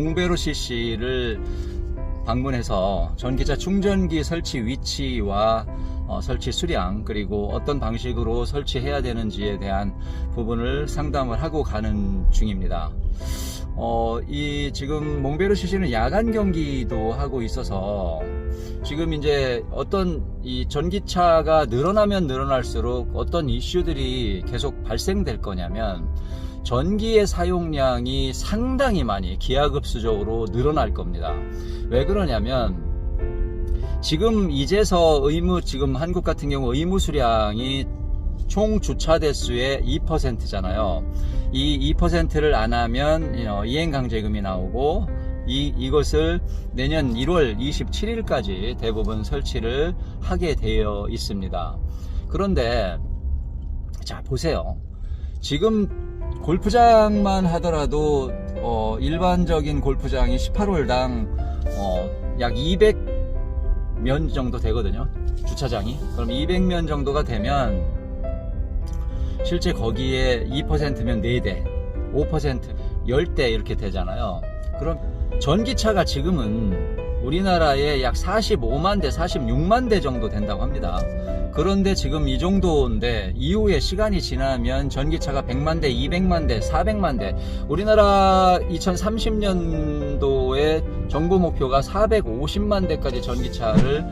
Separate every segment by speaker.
Speaker 1: 몽베로 CC를 방문해서 전기차 충전기 설치 위치와 설치 수량, 그리고 어떤 방식으로 설치해야 되는지에 대한 부분을 상담을 하고 가는 중입니다. 이 지금 몽베로 CC는 야간 경기도 하고 있어서 지금 이제 어떤 이 전기차가 늘어나면 늘어날수록 어떤 이슈들이 계속 발생될 거냐면, 전기의 사용량이 상당히 많이 기하급수적으로 늘어날 겁니다. 왜 그러냐면, 지금 이제서 지금 한국 같은 경우 의무 수량이 총 주차 대수의 2%잖아요. 이 2%를 안 하면 이행강제금이 나오고, 이것을 내년 1월 27일까지 대부분 설치를 하게 되어 있습니다. 그런데 자 보세요. 지금 골프장만 하더라도 일반적인 골프장이 18홀당 약 200면 정도 되거든요, 주차장이. 그럼 200면 정도가 되면 실제 거기에 2%면 4대, 5% 10대 이렇게 되잖아요. 그럼 전기차가 지금은 우리나라에 약 45만 대, 46만 대 정도 된다고 합니다. 그런데 지금 이 정도인데, 이후에 시간이 지나면 전기차가 100만 대, 200만 대, 400만 대, 우리나라 2030년도에 정부 목표가 450만 대까지 전기차를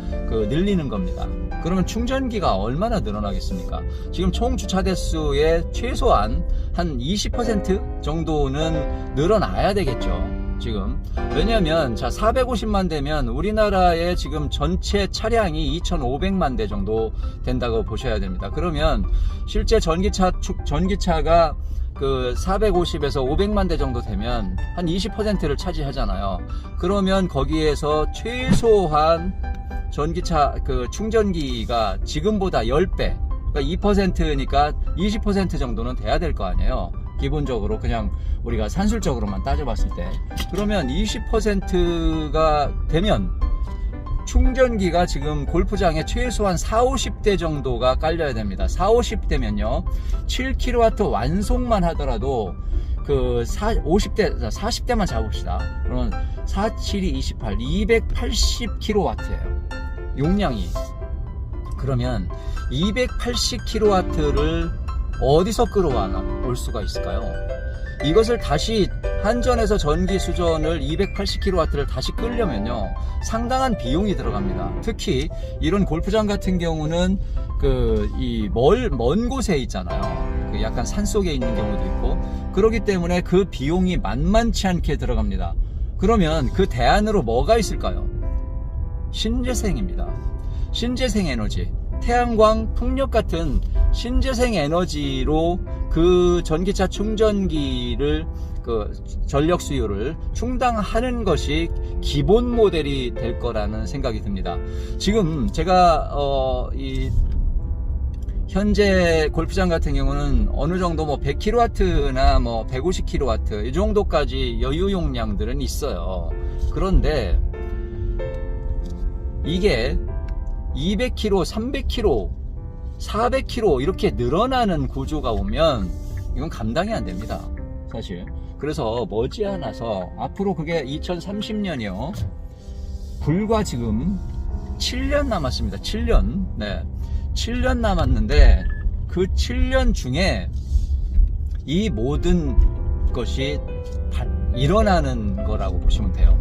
Speaker 1: 늘리는 겁니다. 그러면 충전기가 얼마나 늘어나겠습니까? 지금 총 주차 대수의 최소한 한 20% 정도는 늘어나야 되겠죠, 지금. 왜냐면 450만 대면 우리나라의 지금 전체 차량이 2,500만 대 정도 된다고 보셔야 됩니다. 그러면 실제 전기차가 450에서 500만 대 정도 되면 한 20%를 차지하잖아요. 그러면 거기에서 최소한 전기차 충전기가 지금보다 10배, 그러니까 2%니까 20% 정도는 돼야 될 거 아니에요, 기본적으로. 그냥 우리가 산술적으로만 따져봤을 때. 그러면 20%가 되면 충전기가 지금 골프장에 최소한 40-50대 정도가 깔려야 됩니다. 40-50대면요 7kW 완송만 하더라도 40대만 잡읍시다. 그러면 4, 7이 28, 280kW예요, 용량이. 그러면 280kW를 어디서 끌어올 수가 있을까요? 이것을 다시 한전에서 전기 수전을 280kW를 다시 끌려면요 상당한 비용이 들어갑니다. 특히 이런 골프장 같은 경우는 먼 곳에 있잖아요. 약간 산속에 있는 경우도 있고, 그렇기 때문에 그 비용이 만만치 않게 들어갑니다. 그러면 그 대안으로 뭐가 있을까요? 신재생입니다. 신재생 에너지, 태양광, 풍력 같은 신재생 에너지로 그 전기차 충전기를 전력 수요를 충당하는 것이 기본 모델이 될 거라는 생각이 듭니다. 지금 제가 현재 골프장 같은 경우는 어느 정도 100kW나 150kW 이 정도까지 여유 용량들은 있어요. 그런데 이게 200kg, 300kg, 400kg 이렇게 늘어나는 구조가 오면 이건 감당이 안 됩니다, 사실. 그래서 머지않아서 앞으로 그게 2030년이요. 불과 지금 7년 남았습니다. 7년. 네. 7년 남았는데 그 7년 중에 이 모든 것이 다 일어나는 거라고 보시면 돼요.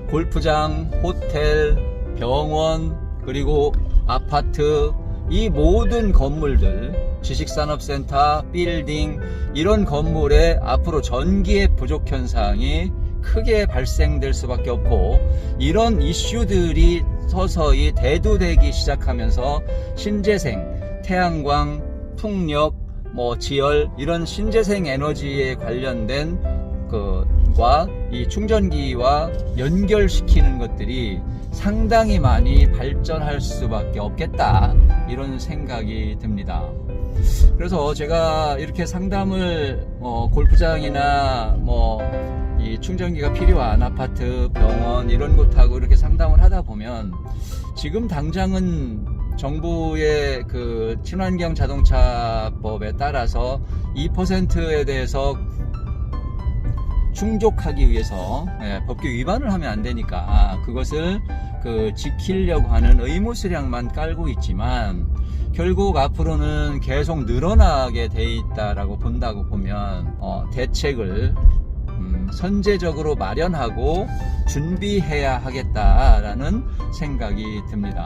Speaker 1: 골프장, 호텔, 병원, 그리고 아파트, 이 모든 건물들, 지식산업센터, 빌딩, 이런 건물에 앞으로 전기의 부족 현상이 크게 발생될 수밖에 없고, 이런 이슈들이 서서히 대두되기 시작하면서 신재생, 태양광, 풍력, 지열, 이런 신재생 에너지에 관련된 이 충전기와 연결시키는 것들이 상당히 많이 발전할 수밖에 없겠다, 이런 생각이 듭니다. 그래서 제가 이렇게 상담을 골프장이나 이 충전기가 필요한 아파트, 병원 이런 곳하고 이렇게 상담을 하다 보면, 지금 당장은 정부의 그 친환경 자동차법에 따라서 2%에 대해서 충족하기 위해서 법규 위반을 하면 안 되니까 그것을 지키려고 하는 의무 수량만 깔고 있지만 결국 앞으로는 계속 늘어나게 돼 있다라고 본다고 보면 대책을 선제적으로 마련하고 준비해야 하겠다라는 생각이 듭니다.